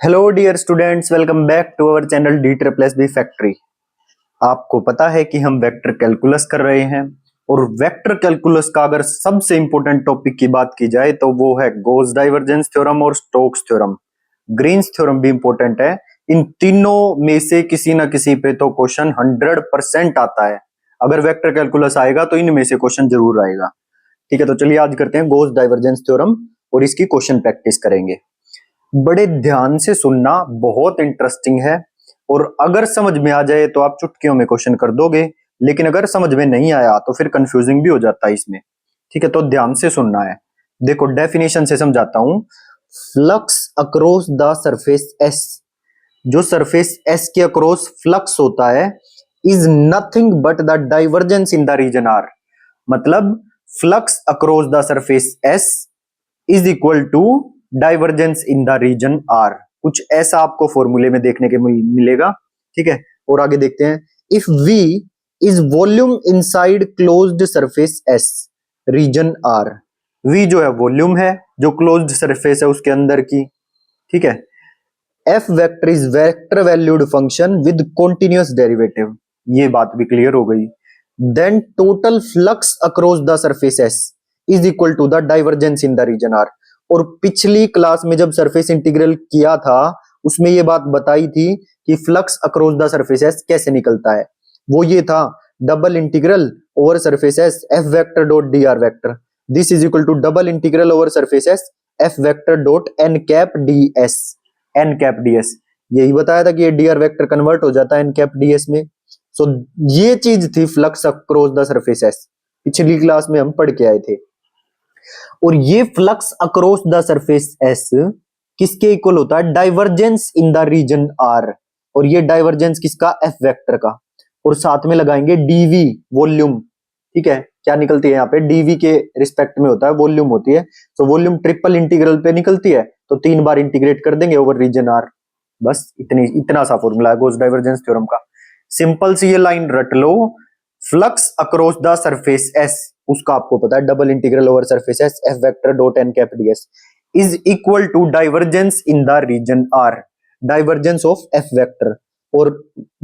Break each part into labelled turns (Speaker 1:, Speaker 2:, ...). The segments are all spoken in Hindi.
Speaker 1: Hello dear students, welcome back to our channel D triple S B factory. आपको पता है कि हम वेक्टर कैलकुलस कर रहे हैं और वेक्टर कैलकुलस का अगर सबसे इंपॉर्टेंट टॉपिक की बात की जाए तो वो है गॉस डाइवर्जेंस थ्योरम और स्टोक्स थ्योरम। ग्रीन्स थ्योरम भी इंपॉर्टेंट है। इन तीनों में से किसी ना किसी पे तो क्वेश्चन 100% आता है। अगर वेक्टर कैलकुलस आएगा तो इनमें से क्वेश्चन जरूर आएगा। ठीक है, तो चलिए आज करते हैं गॉस डाइवर्जेंस थ्योरम और इसकी क्वेश्चन प्रैक्टिस करेंगे। बड़े ध्यान से सुनना, बहुत इंटरेस्टिंग है और अगर समझ में आ जाए तो आप चुटकियों में क्वेश्चन कर दोगे, लेकिन अगर समझ में नहीं आया तो फिर कंफ्यूजिंग भी हो जाता है इसमें। ठीक है, तो ध्यान से सुनना है। देखो डेफिनेशन से समझाता हूं। Flux across the surface S, जो सरफेस एस के अक्रॉस फ्लक्स होता है, is nothing but the divergence in the region R. मतलब flux across the surface S is equal to divergence in the region R. कुछ ऐसा आपको फॉर्मूले में देखने के मिलेगा। ठीक है, और आगे देखते हैं। If V is volume inside closed surface S region R, V जो है वॉल्यूम है जो क्लोज्ड सरफेस है उसके अंदर की। ठीक है, F vector is vector valued function with continuous derivative, ये बात भी क्लियर हो गई। Then total flux across the surface S is equal to the divergence in the region R. और पिछली क्लास में जब सरफेस इंटीग्रल किया था उसमें ये बात बताई थी कि flux across the surface S कैसे निकलता है। वो ये था double integral over surface S F vector dot D R vector, this is equal to double integral over surface S F vector dot N cap D S. N cap D S, यही बताया था कि ये डी आर वेक्टर कन्वर्ट हो जाता है एन कैप डी एस में। सो ये चीज थी flux across the surface S, पिछली क्लास में हम पढ़ के आए थे। और ये flux across the surface S किसके इक्वल होता है? Divergence in the region R. और ये डाइवर्जेंस किसका? एफ वेक्टर का। और साथ में लगाएंगे डीवी, वॉल्यूम। ठीक है, क्या निकलती है यहाँ पे? डीवी के रिस्पेक्ट में होता है, वॉल्यूम होती है। तो वॉल्यूम ट्रिपल इंटीग्रल पे निकलती है, तो 3 बार इंटीग्रेट कर देंगे ओवर रीजन आर। बस इतना सा फॉर्मूला है गॉस डाइवर्जेंस थ्योरम का। सिंपल सी ये लाइन रट लो। Flux across the surface S, उसका आपको पता है double integral over surface S F vector dot N cap D S is equal to divergence in the region are, divergence of F vector. और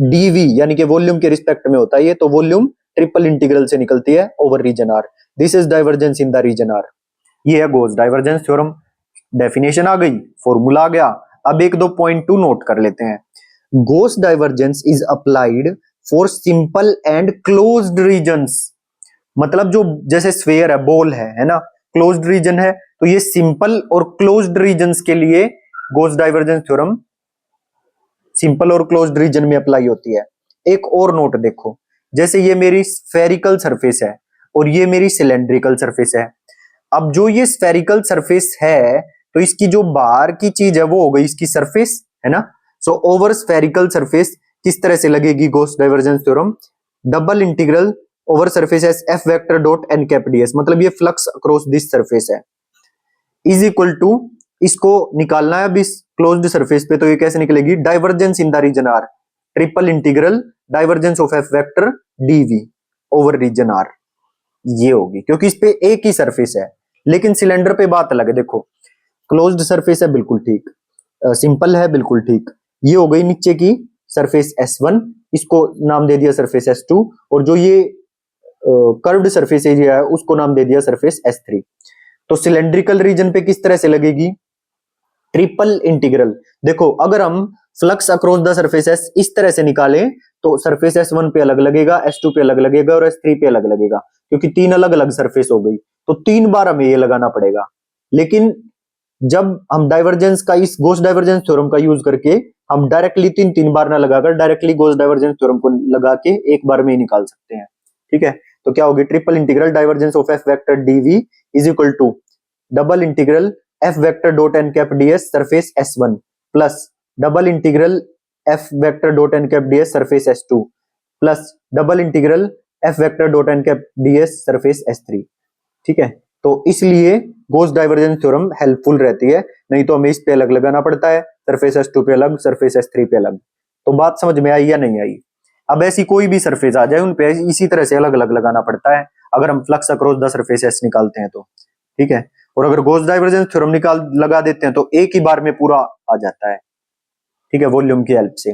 Speaker 1: डीवी यानी कि वॉल्यूम के रिस्पेक्ट में होता है ये, तो वॉल्यूम ट्रिपल इंटीग्रल से निकलती है over region R. This is divergence in the region R. ये है गॉस डाइवर्जेंस थ्योरम। डेफिनेशन आ गई, फॉर्मूला आ गया। अब एक दो पॉइंट टू नोट कर लेते हैं। Gauss divergence is applied for simple and closed regions. मतलब जो जैसे स्फीयर है, बॉल है ना, क्लोज्ड रीजन है, तो ये सिंपल और क्लोज्ड रीजन्स के लिए गॉस डाइवर्जेंस थ्योरम सिंपल और क्लोज्ड रीजन में अप्लाई होती है। एक और नोट देखो, जैसे ये मेरी स्फेरिकल सरफेस है और ये मेरी सिलेंड्रिकल सरफेस है। अब जो ये स्फेरिकल सरफेस है तो इसकी जो बाहर की चीज है वो हो गई इसकी सरफेस, है ना। सो ओवर स्फेरिकल सरफेस किस तरह से लगेगी Gauss divergence theorem? Double integral over surface S F vector dot N cap D S, मतलब ये फ्लक्स अक्रॉस दिस सरफेस है, इज इक्वल टू, इसको निकालना है अब इस क्लोज्ड सरफेस पे, तो ये कैसे निकलेगी? Divergence in the region R, triple integral divergence of F vector DV over region R, ये होगी। क्योंकि इस पे एक ही सरफेस है, लेकिन सिलेंडर पे बात अलग है। देखो क्लोज्ड सरफेस है बिल्कुल ठीक, सिंपल है बिल्कुल ठीक। ये हो गई नीचे की सरफेस S1, इसको नाम दे दिया सरफेस S2, और जो ये कर्व्ड सरफेस एरिया है उसको नाम दे दिया सरफेस S3। तो सिलेंड्रिकल रीजन पे किस तरह से लगेगी? Triple integral. देखो अगर हम flux across the surface S इस तरह से निकालें तो सरफेस S1 पे अलग लगेगा, S2 पे अलग लगेगा और S3 पे अलग लगेगा, क्योंकि 3 अलग अलग सरफेस हो गई, तो 3 बार हमें ये लगाना पड़ेगा। लेकिन जब हम डाइवर्जेंस का, इस गॉस डाइवर्जेंस थ्योरम का यूज करके हम डायरेक्टली 3 बार ना लगाकर डायरेक्टली गॉस डाइवर्जेंस थ्योरम को लगा के एक बार में ही निकाल सकते हैं। ठीक है, तो क्या होगी? Triple integral divergence of F vector DV is equal to double integral F vector dot N cap D S surface S1 plus double integral F vector dot N cap D S surface S2 plus double integral F vector dot N cap D S surface S3। ठीक है, तो इसलिए गॉस डाइवर्जेंस थ्योरम हेल्पफुल रहती है, नहीं तो हमें इस पे अलग लगाना पड़ता है, सरफेस S2 पे अलग, सरफेस S3 पे अलग। तो बात समझ में आई या नहीं आई? अब ऐसी कोई भी सरफेस आ जाए उन पे इसी तरह से अलग अलग लगाना पड़ता है अगर हम flux across the surface s निकालते हैं तो। ठीक है, और अगर गॉस डाइवर्जेंस थ्योरम निकाल लगा देते हैं तो एक ही बार में पूरा आ जाता है। ठीक है, वॉल्यूम की हेल्प से।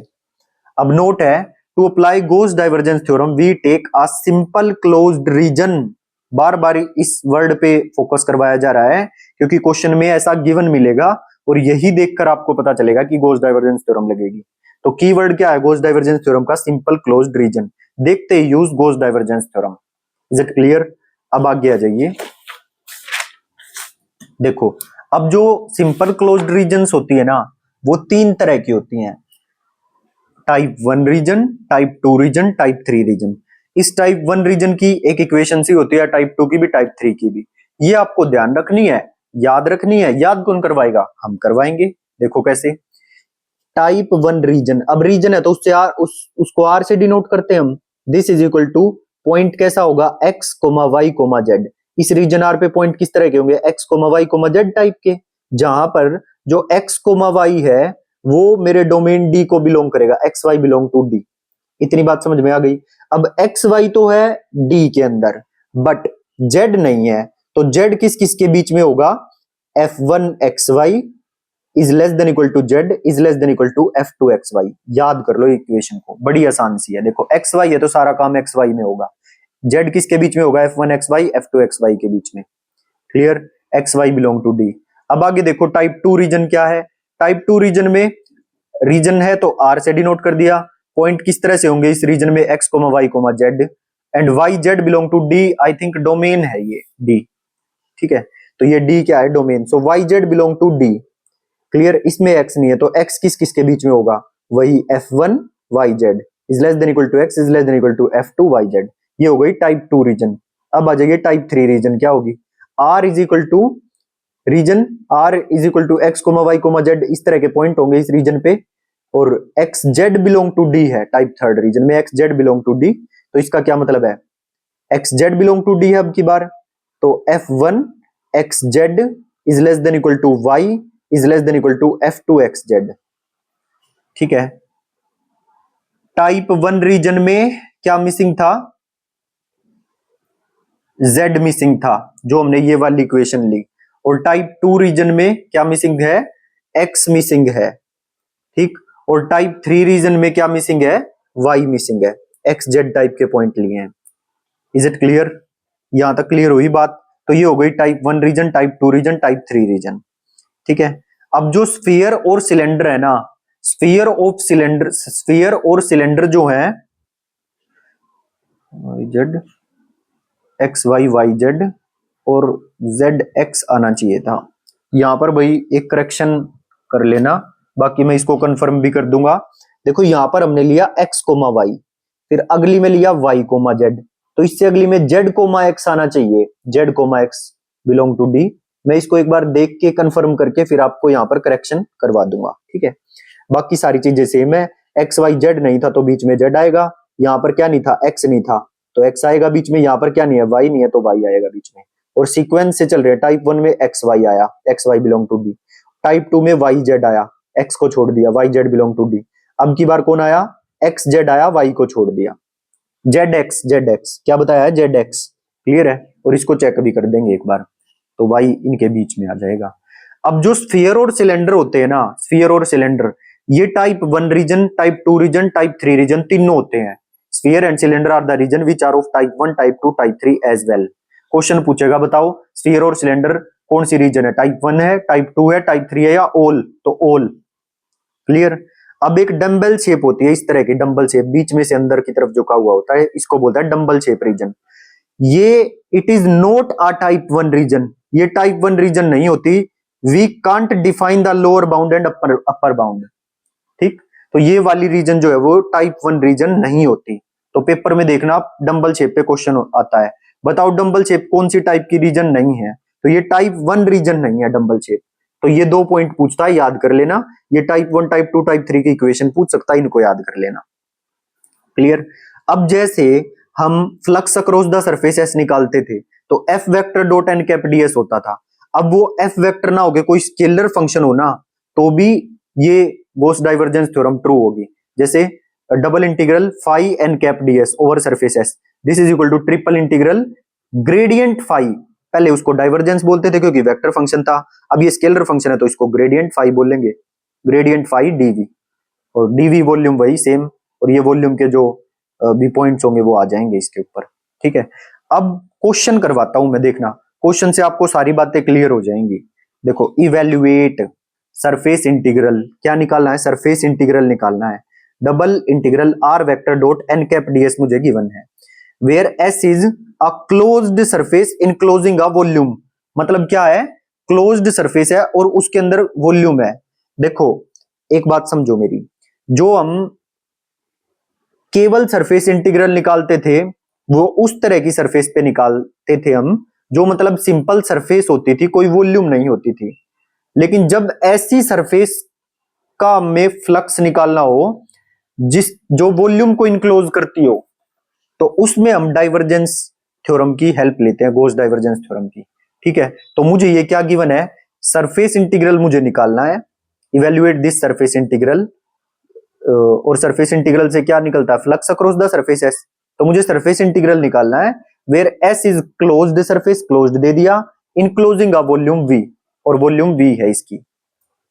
Speaker 1: अब नोट है, to apply Gauss divergence theorem we take a simple closed region. बार बार इस वर्ड पे फोकस करवाया जा रहा है क्योंकि क्वेश्चन में ऐसा गिवन मिलेगा और यही देखकर आपको पता चलेगा कि गॉस डाइवर्जेंस थ्योरम लगेगी। तो कीवर्ड क्या है गॉस डाइवर्जेंस थ्योरम का? Simple closed region. देखते ही use Gauss divergence theorem. Is it clear? अब आगे आ जाइए। देखो, अब जो सिंपल क्लोज्ड रीजन्स होती है ना, वो तीन तरह की होती हैं। Type 1 region, type 2 region, type 3 region. इस टाइप 1 रीजन की एक इक्वेशन सी होती है, टाइप 2 की भी, टाइप 3 की भी। ये आपको ध्यान रखनी है, याद रखनी है। याद कौन करवाएगा? हम करवाएंगे। देखो कैसे। टाइप 1 रीजन, अब रीजन है तो उससे आर, उसको आर से डिनोट करते हैं हम। This is equal to point कैसा होगा? X comma Y comma Z. इस रीजन आर पे पॉइंट किस तरह के होंगे? X comma Y comma Z type के, जहां पर जो एक्स कोमा वाई है वो मेरे डोमेन डी को बिलोंग करेगा। X Y belong to D. इतनी बात समझ में आ गई? अब एक्स वाई तो है डी के अंदर, बट जेड नहीं है। तो जेड किस किस के बीच में होगा? F1 X Y is less than equal to Z is less than equal to F2 X Y. याद कर लो इक्वेशन को, बड़ी आसान सी है। देखो एक्स वाई है तो सारा काम एक्स वाई में होगा। जेड किसके बीच में होगा? F1 X Y F2 X Y के बीच में। Clear? X Y belong to D. अब आगे देखो टाइप 2 रीजन क्या है। टाइप 2 रीजन में रीजन है तो आर से डिनोट कर दिया। पॉइंट किस तरह से होंगे इस रीजन में? X comma Y comma Z, and Y Z belong to D. I think domain है ये डी, ठीक है। तो ये डी क्या है? Domain. So Y Z belong to D. Clear? इसमें एक्स नहीं है तो एक्स किस किस के बीच में होगा? वही F1 Y Z is less than equal to X is less than equal to F2 Y Z. ये हो गई टाइप 2 रीजन। अब आ जाइए टाइप 3 रीजन। क्या होगी? R is equal to region, R is equal to X comma Y comma Z. इस तरह के पॉइंट होंगे इस रीजन पे, और X Z belong to D है टाइप 3 रीजन में। X Z belong to D, तो इसका क्या मतलब है? X Z belong to D है अब की बार, तो F1 X Z is less than equal to Y is less than equal to F2 X Z. ठीक है। टाइप 1 रीजन में क्या मिसिंग था? Z मिसिंग था, जो हमने ये वाली इक्वेशन ली। और टाइप 2 रीजन में क्या मिसिंग है? X मिसिंग है, ठीक। और टाइप 3 रीजन में क्या मिसिंग है? Y मिसिंग है। एक्स जेड टाइप के पॉइंट लिए हैं। Is it clear? यहां तक क्लियर हुई बात? तो ये हो गई type 1 region, type 2 region, type 3 region, ठीक है। अब जो स्फीयर और सिलेंडर है ना, स्फीयर और सिलेंडर जो है, z x y y z और जेड एक्स आना चाहिए था। यहां पर भाई एक करेक्शन कर लेना, बाकी मैं इसको कंफर्म भी कर दूंगा। देखो यहां पर हमने लिया एक्स कोमा वाई, फिर अगली में लिया वाई कोमा जेड, तो इससे अगली में जेड कोमा एक्स आना चाहिए। Z comma x belong to D. मैं इसको एक बार देख के कंफर्म करके फिर आपको यहां पर करेक्शन करवा दूंगा, ठीक है। बाकी सारी चीजें सेम है। एक्स वाई जेड नहीं था तो बीच में जेड आएगा। यहां पर क्या नहीं था? एक्स नहीं था तो एक्स आएगा बीच में। यहां पर क्या नहीं है? वाई नहीं है तो वाई आएगा बीच में। और सीक्वेंस से चल रहे हैं। टाइप 1 में एक्स वाई आया, x Y belong to D. Type 2 में वाई जेड आया, एक्स को छोड़ दिया, y Z belong to D. अब की बार कौन आया? एक्स जेड आया, वाई को छोड़ दिया। जेड एक्स क्या बताया है? Z x. क्लियर है? और इसको चेक भी कर देंगे एक बार, तो वाई इनके बीच में आ जाएगा। अब जो स्फीयर और सिलेंडर होते हैं ना, स्फीयर और सिलेंडर, ये type 1 region, type 2 region, type 3 region तीनों होते हैं। Sphere and cylinder are the region which are of type 1, type 2, type 3 as well. Question पूछेगा बताओ स्फीयर और सिलेंडर कौन सी रीजन है? टाइप 1 है, टाइप 2 है, टाइप 3 है या ऑल? तो ऑल। क्लियर? अब एक डंबल शेप होती है, इस तरह की डंबल शेप, बीच में से अंदर की तरफ झुका हुआ होता है, इसको बोलता है डंबल शेप रीजन। ये it is not a type 1 region, ये टाइप 1 रीजन नहीं होती। We can't define the lower bound and upper bound, ठीक। तो ये वाली रीजन जो है वो टाइप 1 रीजन नहीं होती। तो पेपर में देखना डंबल शेप पे क्वेश्चन आता है, बताओ डंबल शेप कौन सी टाइप की रीजन नहीं है? तो ये टाइप 1 रीजन नहीं है डंबल शेप। तो ये 2 पॉइंट पूछता है, याद कर लेना। ये टाइप 1, टाइप 2, टाइप 3 की इक्वेशन पूछ सकता है, इनको याद कर लेना। क्लियर? अब जैसे हम flux across the surface s निकालते थे तो F vector dot N cap ds होता था। अब वो एफ वेक्टर ना होके कोई स्केलर फंक्शन हो ना, तो भी ये गॉस डाइवर्जेंस थ्योरम ट्रू होगी। जैसे double integral phi n cap DS over surface s, this is equal to triple integral gradient phi. पहले उसको डाइवर्जेंस बोलते थे क्योंकि वेक्टर फंक्शन था, अब ये स्केलर फंक्शन है तो इसको ग्रेडियंट फाई बोलेंगे, ग्रेडियंट फाई डीवी। और डीवी वॉल्यूम वही सेम, और ये वॉल्यूम के जो भी पॉइंट्स होंगे वो आ जाएंगे इसके ऊपर। ठीक है, अब क्वेश्चन करवाता हूं मैं, देखना क्वेश्चन से आपको सारी बातें क्लियर हो जाएंगी। देखो, इवेल्युएट सरफेस इंटीग्रल, क्या निकालना है? सरफेस इंटीग्रल निकालना है। Double integral are vector dot N cap ds मुझे गिवन है, where S is a closed surface enclosing a volume. मतलब क्या है? क्लोज्ड सरफेस है और उसके अंदर वॉल्यूम है। देखो एक बात समझो मेरी, जो हम केवल सरफेस इंटीग्रल निकालते थे वो उस तरह की सरफेस पे निकालते थे हम, जो मतलब सिंपल सरफेस होती थी, कोई वॉल्यूम नहीं होती थी। लेकिन जब ऐसी सरफेस का में फ्लक्स निकालना हो जिस जो वॉल्यूम को इनक्लोज करती हो, तो उसमें हम डाइवर्जेंस थ्योरम की हेल्प लेते हैं, गॉस डाइवर्जेंस थ्योरम की। ठीक है, तो मुझे ये क्या गिवन है? सरफेस इंटीग्रल मुझे निकालना है, इवेल्युएट दिस सरफेस इंटीग्रल। और सरफेस इंटीग्रल से क्या निकलता है? Flux across the surface S. तो मुझे सरफेस इंटीग्रल निकालना है where S is closed surface, closed दे दिया, इनक्लोजिंग अ वॉल्यूम वी, और वॉल्यूम वी है इसकी।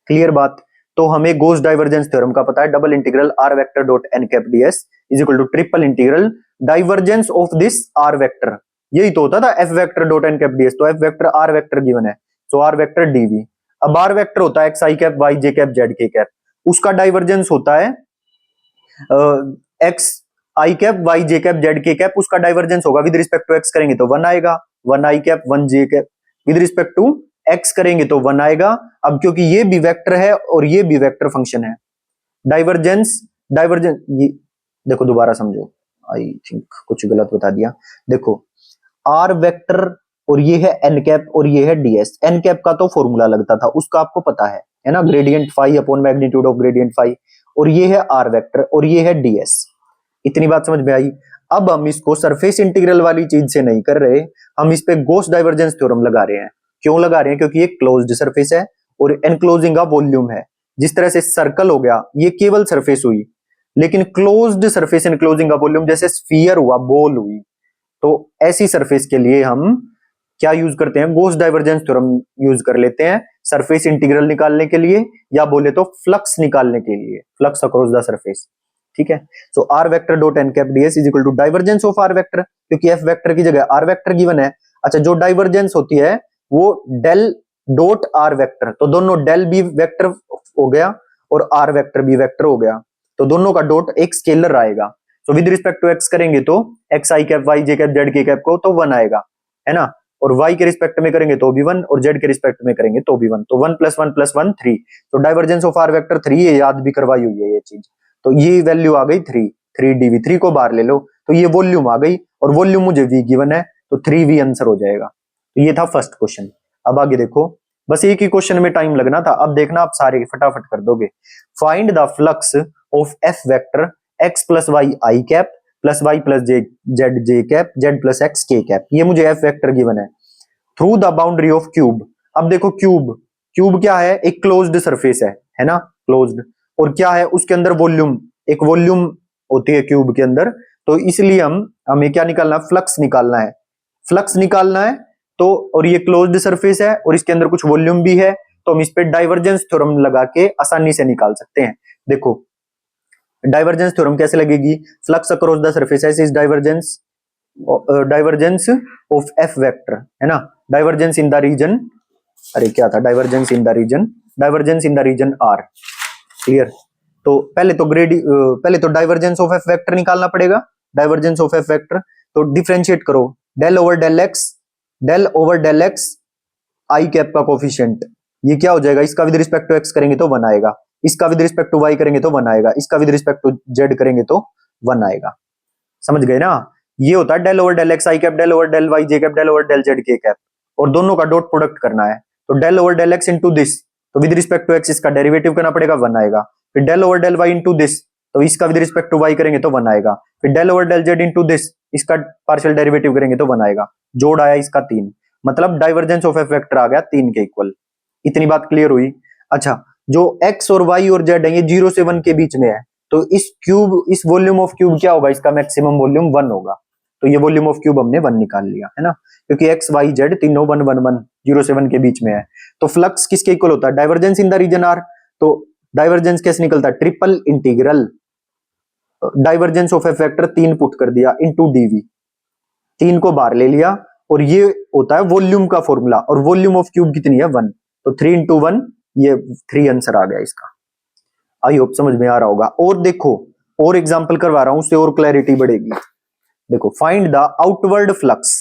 Speaker 1: क्लियर बात? तो हमें गॉस डाइवर्जेंस थ्योरम का पता है, double integral are vector dot N cap DS is equal to triple integral divergence of this R vector. यही तो होता था F vector dot N cap DS. तो F vector R vector given है, तो आर वेक्टर डीवी। अब आर वेक्टर होता है एक्स आई कैप वाई जे कैप जेड के कैप, उसका डाइवर्जेंस होता है एक्स आई कैप वाई जे कैप जेड के कैप, उसका डाइवर्जेंस होगा विद रिस्पेक्ट टू एक्स करेंगे तो वन आएगा, one i cap one j cap, with respect to x करेंगे तो वन आएगा। अब क्योंकि ये भी वेक्टर है और ये भी वेक्टर फंक्शन है, डाइवर्जेंस डाइवर्जेंस ये देखो दोबारा समझो, आई थिंक कुछ गलत बता दिया। देखो आर वेक्टर और ये है एन कैप और ये है डीएस। एन कैप का तो फॉर्मूला लगता था, उसका आपको पता है ना, gradient phi upon magnitude of gradient phi. और ये है आर वेक्टर और ये है डीएस। इतनी बात समझ में आई? अब हम इसको सरफेस इंटीग्रल वाली चीज से नहीं कर रहे, हम इस पे गॉस डाइवर्जेंस थ्योरम लगा रहे हैं। क्यों लगा रहे हैं? क्योंकि ये क्लोज्ड सरफेस है और एनक्लोजिंग का वॉल्यूम है। जिस तरह से सर्कल हो गया, ये केवल सरफेस हुई, लेकिन क्लोज्ड सरफेस एनक्लोजिंग का वॉल्यूम, जैसे स्फीयर हुआ, बॉल हुई। तो ऐसी सरफेस के लिए हम क्या यूज करते हैं? गॉस डाइवर्जेंस थ्योरम यूज कर लेते हैं सरफेस इंटीग्रल निकालने के लिए, या बोले तो फ्लक्स निकालने के लिए, फ्लक्स अक्रॉस द सरफेस। ठीक है, so R vector dot N cap DS is equal to divergence of are vector, क्योंकि एफ वेक्टर की जगह आर वेक्टर गिवन है। अच्छा, जो डाइवर्जेंस होती है वो डेल डॉट आर वेक्टर, तो दोनों डेल भी वेक्टर हो गया और आर वेक्टर भी वेक्टर हो गया, तो दोनों का डॉट एक स्केलर आएगा। तो विद रिस्पेक्ट टू एक्स करेंगे तो एक्स आई कैप वाई जे कैप जेड के कैप को तो वन आएगा, है ना, और y के रिस्पेक्ट में करेंगे तो भी वन, और z के रिस्पेक्ट में करेंगे तो भी वन, तो वन प्लस वन थ्री। तो divergence of are vector three, ये याद भी करवाई हुई है ये चीज। तो ये वैल्यू आ गई थ्री, थ्री डीवी, थ्री को बाहर ले लो तो ये वॉल्यूम आ गई, और वॉल्यूम मुझे v गिवन है, तो थ्री वी आंसर हो जाएगा। तो ये था फर्स्ट क्वेश्चन। अब आगे देखो, बस एक ही क्वेश्चन में टाइम लगना था, अब देखना आप सारे फटाफट कर दोगे। Find the flux of F vector x plus y i cap plus y plus j z j cap z plus x k cap, ये मुझे एफ वेक्टर गिवन है, through the boundary of cube. अब देखो क्यूब, क्यूब क्या है? एक क्लोज्ड सरफेस है ना, क्लोज्ड, और क्या है उसके अंदर? वॉल्यूम, एक वॉल्यूम होती है क्यूब के अंदर। तो इसलिए हमें क्या निकालना है? फ्लक्स निकालना है, फ्लक्स निकालना है। तो और ये क्लोज्ड सरफेस है और इसके अंदर कुछ वॉल्यूम भी है, तो हम इस पे डाइवर्जेंस थ्योरम लगा के आसानी से निकाल सकते हैं। देखो डाइवर्जेंस थ्योरम कैसे लगेगी? Flux across the surface is divergence divergence of F vector, है ना, डाइवर्जेंस इन द रीजन, अरे क्या था, divergence in the region, divergence in the region R. Clear? तो पहले तो डाइवर्जेंस ऑफ एफ वेक्टर निकालना पड़ेगा, डाइवर्जेंस ऑफ एफ वेक्टर। तो डिफरेंशिएट करो, del over del X, del over del X आई कैप का कोफिशिएंट, ये क्या हो जाएगा? इसका विद रिस्पेक्ट टू एक्स करेंगे तो वन आएगा, इसका विद रिस्पेक्ट टू वाई करेंगे तो वन आएगा, इसका विद रिस्पेक्ट टू जेड करेंगे तो वन आएगा। समझ गए ना? ये होता है डेल ओवर डेल एक्स आई cap, del over del Y जे cap, del over del Z के कैप, और दोनों का डॉट प्रोडक्ट करना है। तो del over del X into this, तो विद रिस्पेक्ट टू एक्स इसका डेरिवेटिव करना पड़ेगा, वन आएगा। फिर del over del Y into this, तो इसका विद रिस्पेक्ट टू वाई करेंगे तो वन आएगा। फिर del over del z into this, इसका पार्शियल डेरिवेटिव करेंगे तो वन आएगा। जोड़ आया इसका तीन, मतलब डाइवर्जेंस ऑफ एफ वेक्टर आ गया तीन के इक्वल। इतनी बात क्लियर हुई? अच्छा, जो एक्स और वाई और जेड है ये 0 से 1 के बीच में है, तो इस क्यूब, इस वॉल्यूम ऑफ क्यूब क्या होगा? इसका मैक्सिमम वॉल्यूम 1 होगा। तो ये वॉल्यूम ऑफ क्यूब हमने 1 निकाल लिया, है ना, क्योंकि एक्स वाई जेड तीनों 1 1 1 0 से 1 के बीच में है। तो फ्लक्स किसके इक्वल होता है? Divergence in the region are. तो डाइवर्जेंस कैसे निकलता है, triple integral divergence of F vector 3 put कर दिया इनटू डीवी, 3 को बाहर ले लिया और ये होता है वॉल्यूम का फॉर्मूला, और वॉल्यूम ऑफ क्यूब कितनी है 1, तो 3 इंटू 1, ये 3 आंसर आ गया इसका। आई होप समझ में आ रहा होगा। और देखो और एग्जांपल करवा रहा हूं, उससे और क्लैरिटी बढ़ेगी। देखो find the outward flux,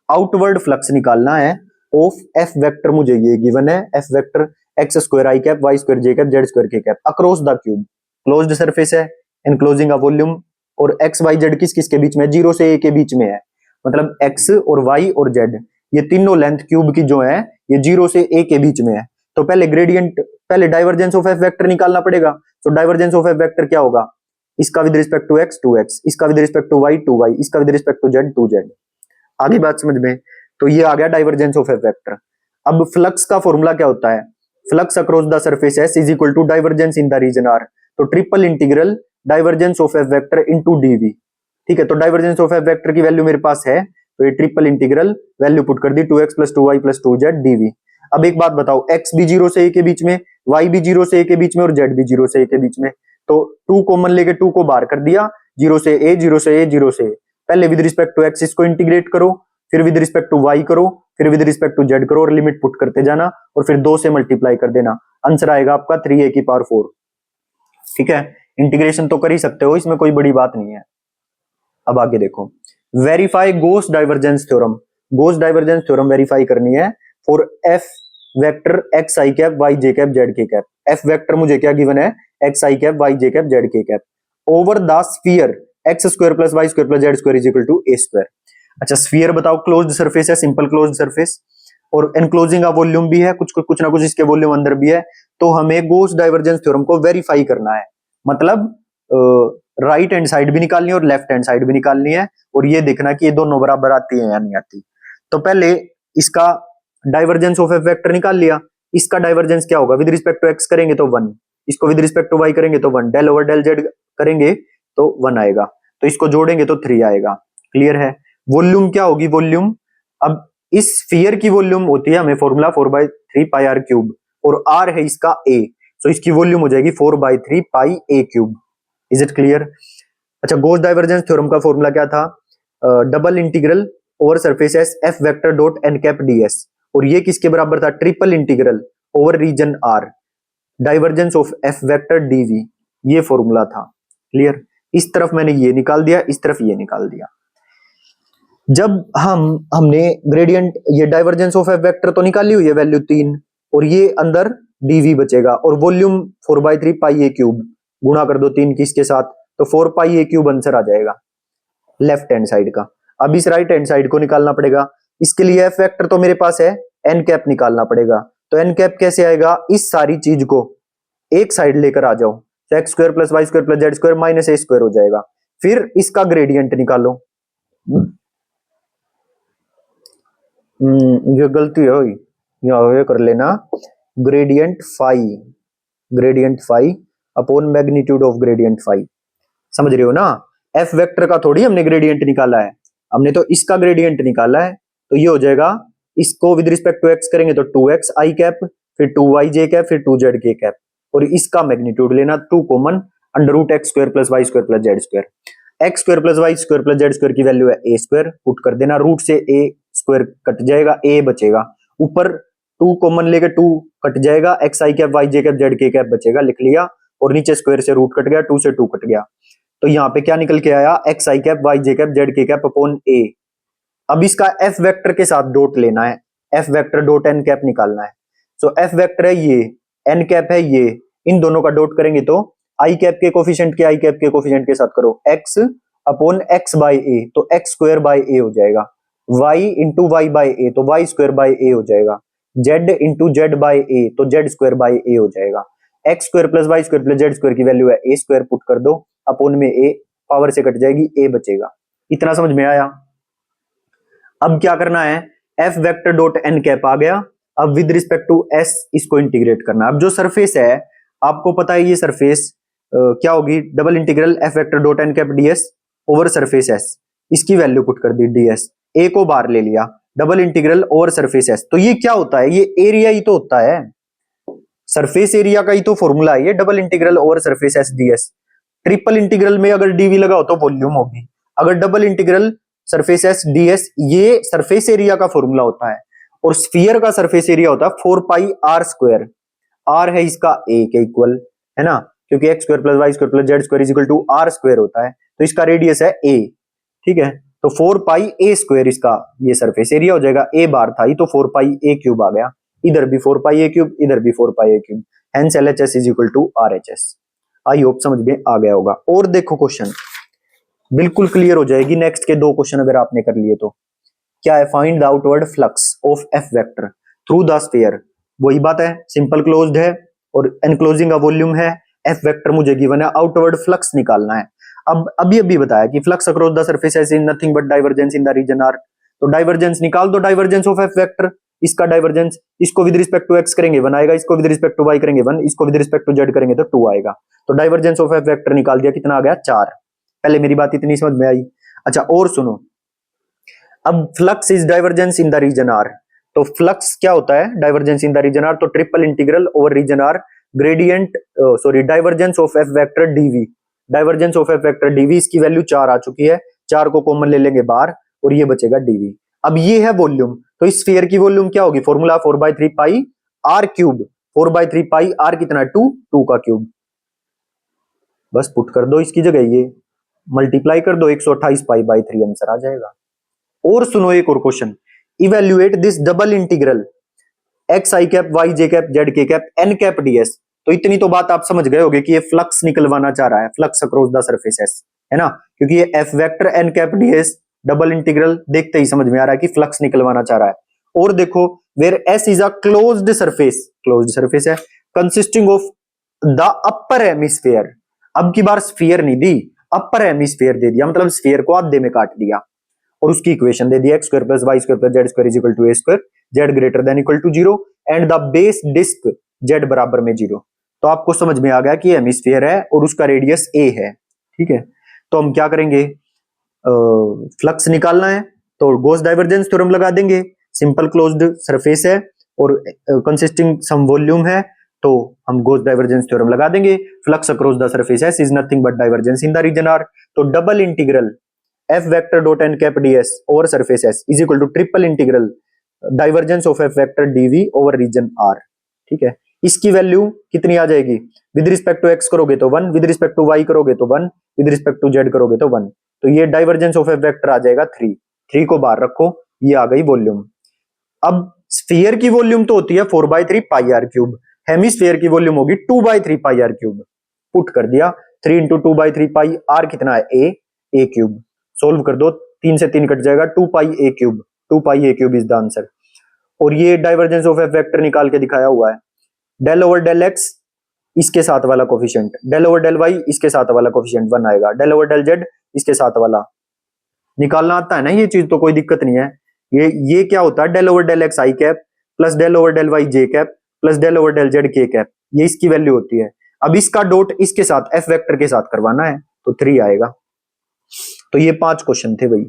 Speaker 1: outward flux निकालना है ऑफ एफ वेक्टर, मुझे ये गिवन है एफ वेक्टर एक्स स्क्वायर आई कैप वाई स्क्वायर जे कैप जेड स्क्वायर के cap across the cube, closed surface है, एनक्लोजिंग अ वॉल्यूम, और एक्स वाई जेड किस किस के बीच में, 0 से a के बीच में है, मतलब एक्स और वाई और जेड ये तीनों लेंथ क्यूब की जो है ये 0 से a के बीच में है। तो पहले ग्रेडियंट, पहले डाइवर्जेंस ऑफ एफ वेक्टर निकालना पड़ेगा। तो डाइवर्जेंस ऑफ एफ वेक्टर क्या होगा, इसका with respect to x 2x, इसका with respect to Y 2y, इसका with respect to Z 2z। आगे बात समझ में, तो ये आ गया डाइवर्जेंस ऑफ एफ वेक्टर। अब फ्लक्स का फॉर्मूला क्या होता है, flux across the surface S is equal to divergence in the region are, तो triple integral divergence of F vector into DV. ठीक है, तो डाइवर्जेंस ऑफ एफ वेक्टर की वैल्यू मेरे पास है, तो ये ट्रिपल इंटीग्रल वैल्यू पुट कर दी 2x + 2y + 2z dv। अब एक बात बताओ, x भी 0 से a के बीच में, y भी 0 से a के बीच में और z भी 0 से a के बीच में, तो 2 कॉमन लेके 2 को बाहर कर दिया, 0 से a 0 से a 0 से a। पहले विद रिस्पेक्ट टू x इसको इंटीग्रेट करो, फिर विद रिस्पेक्ट टू y करो, फिर विद रिस्पेक्ट टू z करो और लिमिट पुट करते जाना और फिर 2 से मल्टीप्लाई कर देना, आंसर आएगा आपका 3a⁴। ठीक है, इंटीग्रेशन तो कर ही सकते हो, इसमें कोई बड़ी बात नहीं है। अब आगे देखो, verify Gauss divergence theorem, Gauss divergence theorem verify करनी है for f vector x I cap Y J cap Z के कैप। एफ वेक्टर मुझे क्या गिवन है, एक्स आई कैप वाई जे कैप जेड के cap over the sphere x square plus Y square plus Z square is equal to a square. अच्छा, स्फीयर बताओ, क्लोज्ड सरफेस है, सिंपल क्लोज्ड सरफेस, और एनक्लोजिंग का वॉल्यूम भी है, कुछ ना कुछ इसके वॉल्यूम अंदर भी है। तो हमें गोस डाइवर्जेंस थ्योरम को वेरीफाई करना है, मतलब राइट हैंड साइड भी निकालनी है और लेफ्ट हैंड साइड भी निकालनी है, और ये देखना कि ये दोनों बराबर आती है या नहीं आती। तो पहले इसका डाइवर्जेंस ऑफ एफ वेक्टर निकाल लिया, इसका डाइवर्जेंस क्या होगा, विद रिस्पेक्ट टू एक्स करेंगे तो 1, इसको विद रिस्पेक्ट टू वाई करेंगे तो 1, डेल ओवर डेल जेड करेंगे तो 1 आएगा, तो इसको जोड़ेंगे तो 3 आएगा। क्लियर है। वॉल्यूम क्या होगी, वॉल्यूम, अब इस स्फीयर की वॉल्यूम होती है हमें फॉर्मूला 4/3 पाई आर क्यूब, और आर है इसका ए, तो इसकी वॉल्यूम हो जाएगी 4/3 pi A cube. Is it clear. अच्छा, गॉस डाइवर्जेंस थ्योरम का फॉर्मूला क्या था, double integral over surface S F vector dot N cap ds, और ये किसके बराबर था, triple integral over region are divergence of F vector dv, ये फॉर्मूला था। क्लियर। इस तरफ मैंने ये निकाल दिया, इस तरफ ये निकाल दिया। जब हमने ग्रेडियंट, ये डाइवर्जेंस ऑफ एफ वेक्टर तो निकाली हुई है वैल्यू 3, और ये अंदर डीवी बचेगा, और वॉल्यूम 4/3 पाई ए क्यूब, गुणा कर दो 3 की इसके साथ, तो 4 पाई ए क्यूब आंसर आ जाएगा लेफ्ट हैंड साइड का। अब इस राइट हैंड साइड को निकालना पड़ेगा, इसके लिए एफ वेक्टर तो मेरे पास है, एन कैप निकालना पड़ेगा। तो एन कैप कैसे आएगा, इस सारी चीज को एक साइड लेकर आ जाओ, तो x square plus Y square plus Z square minus A square हो जाएगा। फिर इसका ग्रेडियंट निकालो, ये गलती है, ये कर लेना, gradient phi upon magnitude of gradient phi, समझ रहे हो ना। एफ वेक्टर का थोड़ी हमने ग्रेडियंट निकाला है, हमने तो इसका ग्रेडियंट निकाला है। तो ये हो जाएगा, इसको विद रिस्पेक्ट टू एक्स करेंगे तो 2x आई कैप, फिर 2y जे कैप, फिर 2z के कैप, और इसका मैग्नीट्यूड लेना 2 common, √x square plus Y square plus Z square. X square plus Y square plus Z square की वैल्यू है ए स्क्वायर, पुट कर देना, रूट से ए स्क्वायर कट जाएगा, ए बचेगा, ऊपर 2 कॉमन लेके 2 कट जाएगा, एक्स आई कैप वाई जे कैप जेड के कैप बचेगा, लिख लिया, और नीचे स्क्वायर से रूट कट गया, 2 से 2 कट गया, तो यहाँ पे क्या निकल के आया, एक्स आई कैप वाई जे कैप जेड के कैप अपॉन ए। अब इसका एफ वेक्टर के साथ डॉट लेना है, F vector dot N cap निकालना है। सो एफ वेक्टर है ये, एन कैप है ये, इन दोनों का डॉट करेंगे तो आई कैप के कोफिशिएंट के आई कैप के कोफिशिएंट के साथ करो, x upon x by a, तो एक्स स्क्वायर बाई ए हो जाएगा, y into y by a, तो वाई स्क्वायर बाई ए हो जाएगा, z into z by a, तो जेड स्क्वायर बाई ए हो जाएगा। X square plus Y square plus Z square की वैल्यू है ए स्क्वायर, पुट कर दो, अपॉन में ए, पावर से कट जाएगी, ए बचेगा। इतना समझ में आया। अब क्या करना है, F vector dot N cap आ गया, अब विद रिस्पेक्ट टू एस इसको इंटीग्रेट करना। अब जो सरफेस है आपको पता है, ये सरफेस क्या होगी, double integral F vector dot N cap DS over surface s, इसकी वैल्यू पुट कर दी डीएस, ए को बाहर ले लिया, double integral over surface S. तो ये क्या होता है, ये एरिया ही तो होता है, सरफेस एरिया का ही तो फॉर्मूला है ये, double integral over surface S D S. Triple integral में अगर डीवी लगाओ तो वॉल्यूम होगी, अगर double integral surface S D S, ये सरफेस एरिया का फॉर्मूला होता है। और स्फीयर का सरफेस एरिया होता है 4 पाई आर स्क्वायर। आर है इसका ए के इक्वल, है ना, क्योंकि x square plus Y square plus Z square is equal to r square होता है, तो इसका रेडियस है ए। ठीक है, तो 4 पाई ए स्क्वायर इसका ये सरफेस एरिया हो जाएगा। ए बार था ही तो 4 पाई ए क्यूब आ गया, इधर भी 4 पाई ए क्यूब, इधर भी 4 pi A cube, hence LHS is equal to RHS. I hope समझ में आ गया होगा। और देखो क्वेश्चन बिल्कुल क्लियर हो जाएगी, नेक्स्ट के 2 क्वेश्चन अगर आपने कर लिए तो। क्या है, find the outward flux of F vector through the sphere. वही बात है, सिंपल क्लोज्ड है और एनक्लोजिंग का वॉल्यूम है, एफ वेक्टर मुझे गिवन है, आउटवर्ड फ्लक्स निकालना है। अब अभी बताया कि flux across the surface is nothing but divergence in the region are, तो डाइवर्जेंस निकाल दो, डाइवर्जेंस ऑफ एफ वेक्टर, इसका डाइवर्जेंस, इसको विद रिस्पेक्ट टू एक्स करेंगे 1 आएगा, इसको विद रिस्पेक्ट टू वाई करेंगे 1, इसको विद रिस्पेक्ट टू जेड करेंगे तो 2 आएगा। तो डाइवर्जेंस ऑफ एफ वेक्टर निकाल दिया, कितना आ गया 4। पहले मेरी बात इतनी समझ में आई। अच्छा और सुनो, अब flux is divergence in the region are, तो फ्लक्स क्या होता है, divergence in the region are, तो triple integral over region R gradient sorry divergence of F vector DV, divergence of F vector DV, इसकी वैल्यू 4 आ चुकी है, 4 को कॉमन ले लेंगे बाहर और ये बचेगा डीवी। अब ये है वॉल्यूम, तो इस स्फीयर की वॉल्यूम क्या होगी, formula 4/3 pi r cube, 4/3 pi r कितना है 2, 2 का क्यूब, बस पुट कर दो इसकी जगह, ये मल्टीप्लाई कर दो 128 पाई/3 आंसर आ जाएगा। और सुनो एक और question, evaluate this double integral x I cap Y J cap Z के कैप एन कैप डीएस। तो इतनी तो बात आप समझ गए होगे कि ये फ्लक्स निकलवाना चाह रहा है, flux across the surface s, है ना, क्योंकि ये f vector n cap ds double integral देखते ही समझ में आ रहा है कि फ्लक्स निकलवाना चाह रहा है। और देखो where S is a closed surface है consisting of the upper hemisphere, अब की बार स्फीयर नहीं दी, अपर हेमिस्फीयर दे दिया, मतलब स्फीयर को आधे में काट दिया और उसकी इक्वेशन दे दी x square plus Y square plus Z square is equal to a square, z greater than equal to 0 and the base disc z बराबर में 0। तो आपको समझ में आ गया कि हेमिस्फीयर है और उसका रेडियस ए है। ठीक है, तो हम क्या करेंगे, फ्लक्स निकालना है तो गॉस डाइवर्जेंस थ्योरम लगा देंगे, सिंपल क्लोज्ड सरफेस है और कंसिस्टिंग सम वॉल्यूम है तो हम गॉस डाइवर्जेंस थ्योरम लगा देंगे। Flux across the surface S is nothing but divergence in the region are, तो double integral F vector dot N cap DS over surface S is equal to triple integral divergence of F vector DV over region R. ठीक है, इसकी वैल्यू कितनी आ जाएगी, विद रिस्पेक्ट टू एक्स करोगे तो 1, विद रिस्पेक्ट टू वाई करोगे तो 1, विद रिस्पेक्ट टू जेड करोगे तो 1, तो ये डाइवर्जेंस ऑफ एफ वेक्टर आ जाएगा 3 को बाहर रखो, ये आ गई वॉल्यूम। अब स्फीयर की वॉल्यूम तो होती है 4/3 पाई आर क्यूब, हेमिस्फीयर की वॉल्यूम होगी 2/3 पाई आर क्यूब, पुट कर दिया 3 इंटू 2/3 पाई आर कितना है ए क्यूब, सोल्व कर दो 3 से 3 कट जाएगा 2 पाई ए क्यूब इज द आंसर। और ये डाइवर्जेंस ऑफ एफ वेक्टर निकाल के दिखाया हुआ है, डेल ओवर डेल एक्स इसके साथ वाला coefficient, del over del y इसके साथ वाला कोफिशिएंट 1 आएगा, डेल ओवर डेल जेड इसके साथ वाला निकालना आता है ना, ये चीज तो कोई दिक्कत नहीं है। ये क्या होता है, डेल ओवर डेल एक्स आई cap plus del over del Y जे cap plus del over del Z के कैप, ये इसकी वैल्यू होती है। अब इसका डॉट इसके साथ एफ वेक्टर के साथ करवाना है तो 3 आएगा। तो ये 5 क्वेश्चन थे भाई,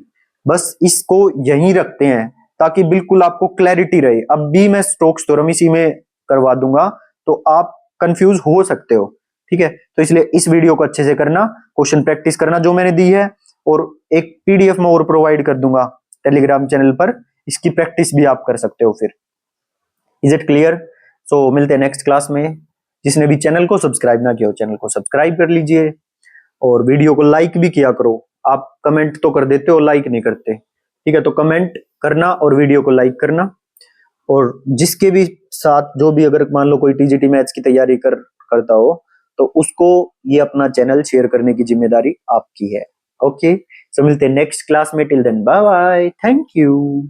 Speaker 1: बस इसको यहीं रखते हैं ताकि बिल्कुल आपको क्लैरिटी रहे। अब भी मैं स्टोक्स थ्योरम इसी में करवा दूंगा तो आप कंफ्यूज हो सकते हो। ठीक है, तो इसलिए इस वीडियो को अच्छे से करना, क्वेश्चन प्रैक्टिस करना जो मैंने दी है, और एक पीडीएफ में और प्रोवाइड कर दूंगा टेलीग्राम चैनल पर, इसकी प्रैक्टिस भी आप कर सकते हो फिर। Is it clear? सो मिलते हैं नेक्स्ट क्लास में। जिसने भी चैनल को सब्सक्राइब ना किया हो चैनल को सब्सक्राइब कर लीजिए और वीडियो को लाइक भी किया करो। आप कमेंट तो कर देते हो, लाइक नहीं करते। ठीक है, तो कमेंट करना और वीडियो को लाइक करना। और जिसके भी साथ जो भी अगर मान लो कोई टीजीटी मैथ्स की तैयारी करता हो तो उसको ये अपना चैनल शेयर करने की जिम्मेदारी आपकी है। ओके, सो मिलते हैं नेक्स्ट क्लास में। Till then bye bye, thank you.